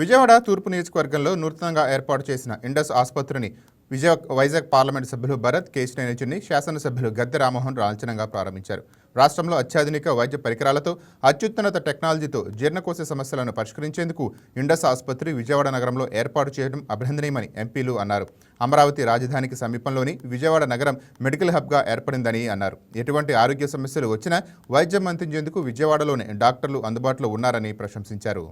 విజయవాడ తూర్పు నియోజకవర్గంలో నూతనంగా ఏర్పాటు చేసిన ఇండస్ ఆసుపత్రిని వైజాగ్ పార్లమెంటు సభ్యులు భరత్ కేశినేని శాసనసభ్యులు గద్దె రామ్మోహన్ లాంఛనంగా ప్రారంభించారు. రాష్ట్రంలో అత్యాధునిక వైద్య పరికరాలతో అత్యున్నత టెక్నాలజీతో జీర్ణకోశ సమస్యలను పరిష్కరించేందుకు ఇండస్ ఆసుపత్రి విజయవాడ నగరంలో ఏర్పాటు చేయడం అభినందనీయమని ఎంపీలు అన్నారు. అమరావతి రాజధానికి సమీపంలోని విజయవాడ నగరం మెడికల్ హబ్గా ఏర్పడిందని అన్నారు. ఎటువంటి ఆరోగ్య సమస్యలు వచ్చినా వైద్యం అందించేందుకు విజయవాడలోనే డాక్టర్లు అందుబాటులో ఉన్నారని ప్రశంసించారు.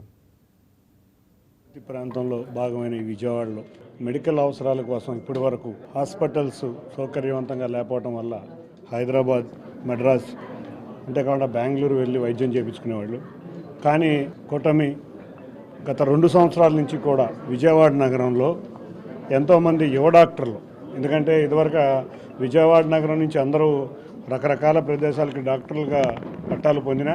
ప్రాంతంలో భాగమైన ఈ విజయవాడలో మెడికల్ అవసరాల కోసం ఇప్పటి వరకు హాస్పిటల్స్ సౌకర్యవంతంగా లేకపోవడం వల్ల హైదరాబాద్, మద్రాస్ అంతేకాకుండా బెంగళూరు వెళ్ళి వైద్యం చేయించుకునేవాళ్ళు. కానీ కూటమి గత 2 సంవత్సరాల నుంచి కూడా విజయవాడ నగరంలో ఎంతోమంది యువ డాక్టర్లు, ఎందుకంటే ఇదివరకు విజయవాడ నగరం నుంచి అందరూ రకరకాల ప్రదేశాలకి డాక్టర్లుగా పట్టాలు పొందిన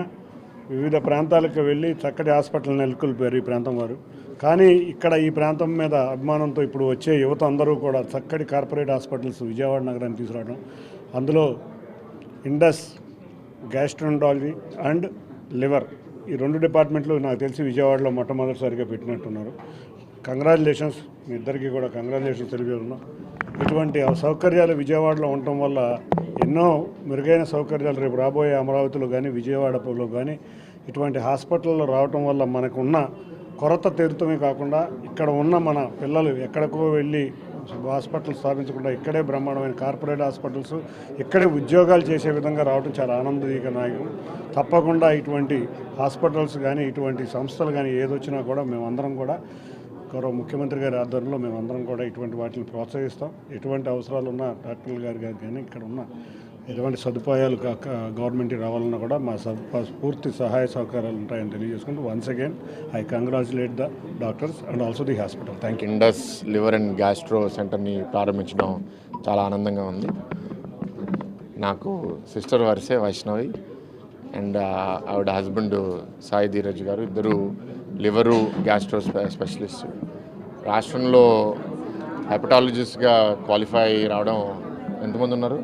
వివిధ ప్రాంతాలకు వెళ్ళి చక్కటి హాస్పిటల్ నెలకొల్పారు ఈ ప్రాంతం వారు. కానీ ఇక్కడ ఈ ప్రాంతం మీద అభిమానంతో ఇప్పుడు వచ్చే యువత అందరూ కూడా చక్కటి కార్పొరేట్ హాస్పిటల్స్ విజయవాడ నగరాన్ని తీసుకురావడం, అందులో ఇండస్ గ్యాస్ట్రాంటాలజీ అండ్ లివర్ ఈ 2 డిపార్ట్మెంట్లు నాకు తెలిసి విజయవాడలో మొట్టమొదటిసారిగా పెట్టినట్టున్నారు. కంగ్రాచులేషన్స్, మీ ఇద్దరికీ కూడా కంగ్రాచులేషన్స్ తెలియజేస్తున్నాం. ఇటువంటి సౌకర్యాలు విజయవాడలో ఉండటం వల్ల ఎన్నో మెరుగైన సౌకర్యాలు రేపు రాబోయే అమరావతిలో కానీ విజయవాడలో కానీ ఇటువంటి హాస్పిటల్లో రావటం వల్ల మనకున్న కొరత తీరుతమే కాకుండా ఇక్కడ ఉన్న మన పిల్లలు ఎక్కడికో వెళ్ళి హాస్పిటల్ స్థాపించకుండా ఇక్కడే బ్రహ్మాండమైన కార్పొరేట్ హాస్పిటల్స్ ఇక్కడే ఉద్యోగాలు చేసే విధంగా రావడం చాలా ఆనందదాయకం. తప్పకుండా ఇటువంటి హాస్పిటల్స్ కానీ ఇటువంటి సంస్థలు కానీ ఏదొచ్చినా కూడా మేమందరం కూడా గౌరవ ముఖ్యమంత్రి గారి ఆధ్వర్యంలో మేమందరం కూడా ఇటువంటి వాటిని ప్రోత్సహిస్తాం. ఎటువంటి అవసరాలు ఉన్న డాక్టర్లు గారు కానీ ఇక్కడ ఉన్న ఎటువంటి సదుపాయాలు గవర్నమెంట్ రావాలన్నా కూడా మా పూర్తి సహాయ సహకారాలు ఉంటాయని తెలియజేసుకుంటూ once again I congratulate the doctors and also the hospital. Thank you. Indus liver and gastro సెంటర్ని ప్రారంభించడం చాలా ఆనందంగా ఉంది. నాకు సిస్టర్ వరుసే వైష్ణవి అండ్ ఆవిడ హస్బెండ్ సాయి ధీరజ్ గారు, ఇద్దరు లివరు గ్యాస్ట్రో స్పెషలిస్ట్. రాష్ట్రంలో హెపటాలజిస్ట్గా క్వాలిఫై రావడం ఎంతమంది ఉన్నారు?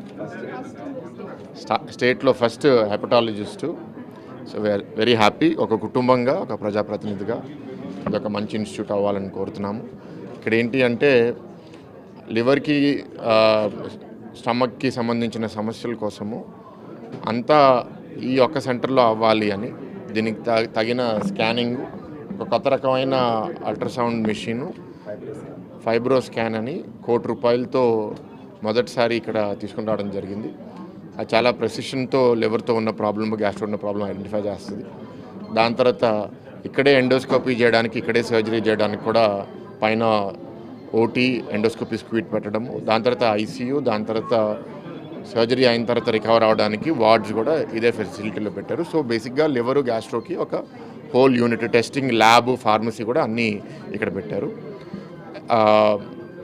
స్టేట్లో first hepatologist. So we are very happy. ఒక కుటుంబంగా, ఒక ప్రజాప్రతినిధిగా ఇది ఒక మంచి ఇన్స్టిట్యూట్ అవ్వాలని కోరుతున్నాము. ఇక్కడ ఏంటి అంటే లివర్కి స్టమక్కి సంబంధించిన సమస్యల కోసము అంతా ఈ ఒక్క సెంటర్లో అవ్వాలి అని దీనికి తగిన స్కానింగ్, ఒక కొత్త రకమైన అల్ట్రాసౌండ్ మెషిను, ఫైబ్రో స్కాన్ అని ₹1,00,00,000తో మొదటిసారి ఇక్కడ తీసుకుని రావడం జరిగింది. అది చాలా ప్రెసిషన్తో లివర్తో ఉన్న ప్రాబ్లమ్, గ్యాస్ట్రో ఉన్న ప్రాబ్లం ఐడెంటిఫై చేస్తుంది. దాని తర్వాత ఇక్కడే ఎండోస్కోపీ చేయడానికి, ఇక్కడే సర్జరీ చేయడానికి కూడా పైన ఓటీ ఎండోస్కోపీ స్క్వీట్ పెట్టడము, దాని తర్వాత ఐసీయూ, దాని తర్వాత సర్జరీ అయిన తర్వాత రికవర్ అవ్వడానికి వార్డ్స్ కూడా ఇదే ఫెసిలిటీలో పెట్టారు. సో బేసిక్గా లివరు గ్యాస్ట్రోకి ఒక whole unit, testing lab, pharmacy కూడా అన్నీ ఇక్కడ పెట్టారు.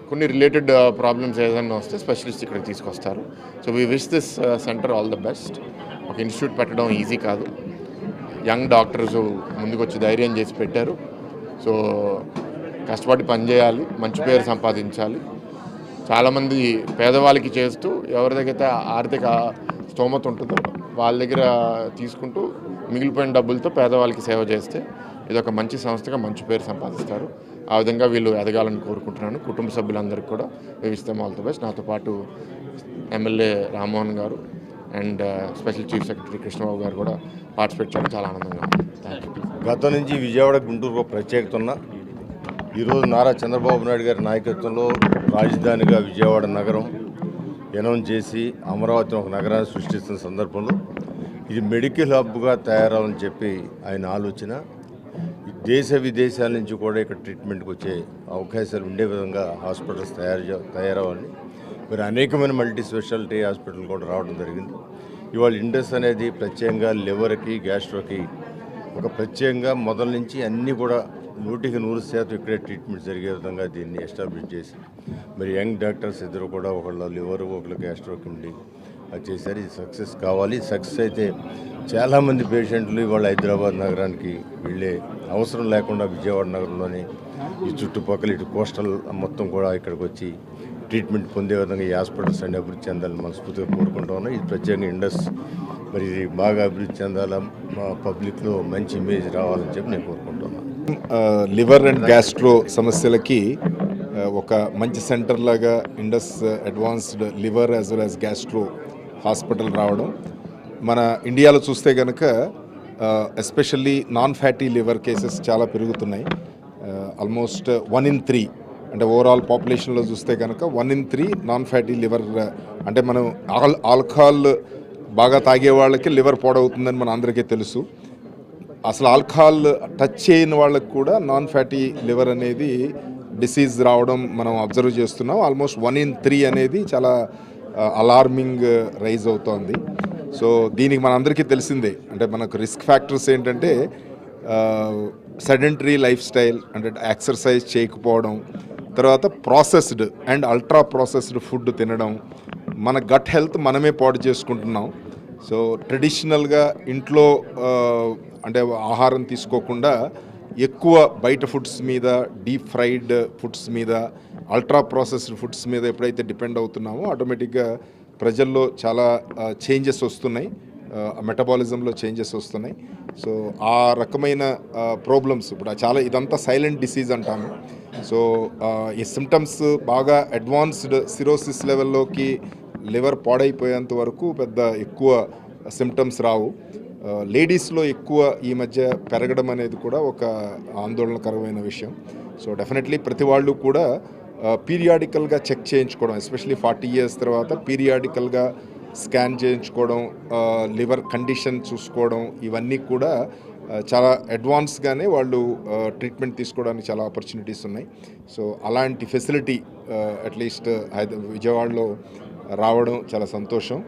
కొన్ని రిలేటెడ్ ప్రాబ్లమ్స్ ఏదైనా వస్తే స్పెషలిస్ట్ ఇక్కడికి తీసుకొస్తారు. So we wish this centre all the best. ఒక ఇన్స్టిట్యూట్ పెట్టడం ఈజీ కాదు. యంగ్ డాక్టర్స్ ముందుకు వచ్చి ధైర్యం చేసి పెట్టారు. సో కష్టపడి పనిచేయాలి, మంచి పేరు సంపాదించాలి. చాలామంది పేదవాళ్ళకి చేస్తూ ఎవరి దగ్గర ఆర్థిక స్తోమత ఉంటుందో వాళ్ళ దగ్గర తీసుకుంటూ మిగిలిపోయిన డబ్బులతో పేదవాళ్ళకి సేవ చేస్తే ఇది ఒక మంచి సంస్థగా మంచి పేరు సంపాదిస్తారు. ఆ విధంగా వీళ్ళు ఎదగాలని కోరుకుంటున్నాను. కుటుంబ సభ్యులందరికీ కూడా వివిస్తాం ఆల్ ది బెస్ట్. నాతో పాటు ఎమ్మెల్యే రామ్మోహన్ గారు and special chief secretary Krishnababu గారు కూడా పార్టిసిపేట్ చేయడం చాలా ఆనందంగా ఉంది. Thank you. గతం నుంచి విజయవాడ, గుంటూరుకు ప్రత్యేకత ఉన్న ఈరోజు నారా చంద్రబాబు నాయుడు గారి నాయకత్వంలో రాజధానిగా విజయవాడ నగరం అనౌన్స్ చేసి అమరావతిని ఒక నగరాన్ని సృష్టిస్తున్న సందర్భంలో ఇది మెడికల్ హబ్గా తయారవ్వాలని చెప్పి ఆయన ఆలోచన. దేశ విదేశాల నుంచి కూడా ఇక్కడ ట్రీట్మెంట్కి వచ్చే అవకాశాలు ఉండే విధంగా హాస్పిటల్స్ తయారవ్వాలని మరి అనేకమైన మల్టీ స్పెషాలిటీ హాస్పిటల్ కూడా రావడం జరిగింది. ఇవాళ ఇండస్ అనేది ప్రత్యేకంగా లివర్కి, గ్యాస్ట్రోకి ఒక ప్రత్యేకంగా మొదల నుంచి అన్నీ కూడా 100% ఇక్కడే ట్రీట్మెంట్ జరిగే విధంగా దీన్ని ఎస్టాబ్లిష్ చేసి మరి యంగ్ డాక్టర్స్ ఇద్దరు కూడా ఒకళ్ళ లివర్, ఒకళ్ళు గ్యాస్ట్రోకి ఉండి అది చేశారు. ఇది సక్సెస్ కావాలి. సక్సెస్ అయితే చాలామంది పేషెంట్లు ఇవాళ హైదరాబాద్ నగరానికి వెళ్ళే అవసరం లేకుండా విజయవాడ నగరంలోని ఈ చుట్టుపక్కల ఇటు కోస్టల్ మొత్తం కూడా ఇక్కడికి వచ్చి ట్రీట్మెంట్ పొందే విధంగా ఈ హాస్పిటల్స్ అన్ని అభివృద్ధి చెందాలని మనస్ఫూర్తిగా కోరుకుంటూ ఉన్నాం. ఇది ప్రత్యేకంగా ఇండస్ మరి ఇది బాగా అభివృద్ధి చెందాలా, మా పబ్లిక్లో మంచి ఇమేజ్ రావాలని చెప్పి నేను కోరుకుంటున్నాను. లివర్ అండ్ గ్యాస్ట్రో సమస్యలకి ఒక మంచి సెంటర్ లాగా Indus advanced liver as well as gastro hospital రావడం మన ఇండియాలో చూస్తే కనుక especially non fatty liver cases చాలా పెరుగుతున్నాయి. ఆల్మోస్ట్ 1 in 3 అంటే ఓవరాల్ పాపులేషన్లో చూస్తే కనుక 1 in 3 నాన్ ఫ్యాటీ లివర్, అంటే మనం ఆల్కహాల్ బాగా తాగే వాళ్ళకి లివర్ పాడవుతుందని మన అందరికీ తెలుసు. అసలు ఆల్కహాల్ టచ్ చేయని వాళ్ళకి కూడా నాన్ ఫ్యాటీ లివర్ అనేది డిసీజ్ రావడం మనం అబ్జర్వ్ చేస్తున్నాం. ఆల్మోస్ట్ 1 in 3 అనేది చాలా అలార్మింగ్ రైజ్ అవుతోంది. సో దీనికి మనందరికీ తెలిసిందే, అంటే మనకు రిస్క్ ఫ్యాక్టర్స్ ఏంటంటే సెడెంటరీ లైఫ్ స్టైల్, అంటే ఎక్సర్సైజ్ చేయకపోవడం, తర్వాత processed and ultra processed food తినడం, మన గట్ హెల్త్ మనమే పాడు చేసుకుంటున్నాం. సో ట్రెడిషనల్గా ఇంట్లో అంటే ఆహారం తీసుకోకుండా ఎక్కువ బయట ఫుడ్స్ మీద, డీప్ ఫ్రైడ్ ఫుడ్స్ మీద, అల్ట్రా ప్రాసెస్డ్ ఫుడ్స్ మీద ఎప్పుడైతే డిపెండ్ అవుతున్నామో ఆటోమేటిక్గా ప్రజల్లో చాలా చేంజెస్ వస్తున్నాయి, మెటబాలిజంలో చేంజెస్ వస్తున్నాయి. సో ఆ రకమైన ప్రాబ్లమ్స్ ఇప్పుడు చాలా, ఇదంతా సైలెంట్ డిసీజ్ అంటాము. సో ఈ సిమ్టమ్స్ బాగా అడ్వాన్స్డ్ సిరోసిస్ లెవెల్లోకి లివర్ పాడైపోయేంత వరకు పెద్ద ఎక్కువ సిమ్టమ్స్ రావు. లేడీస్లో ఎక్కువ ఈ మధ్య పెరగడం అనేది కూడా ఒక ఆందోళనకరమైన విషయం. సో డెఫినెట్లీ ప్రతి వాళ్ళు కూడా పీరియాడికల్గా చెక్ చేయించుకోవడం, ఎస్పెషలీ 40 years తర్వాత పీరియాడికల్గా స్కాన్ చేయించుకోవడం, లివర్ కండిషన్ చూసుకోవడం, ఇవన్నీ కూడా చాలా అడ్వాన్స్గానే వాళ్ళు ట్రీట్మెంట్ తీసుకోవడానికి చాలా ఆపర్చునిటీస్ ఉన్నాయి. సో అలాంటి ఫెసిలిటీ అట్లీస్ట్ విజయవాడలో రావడం చాలా సంతోషం.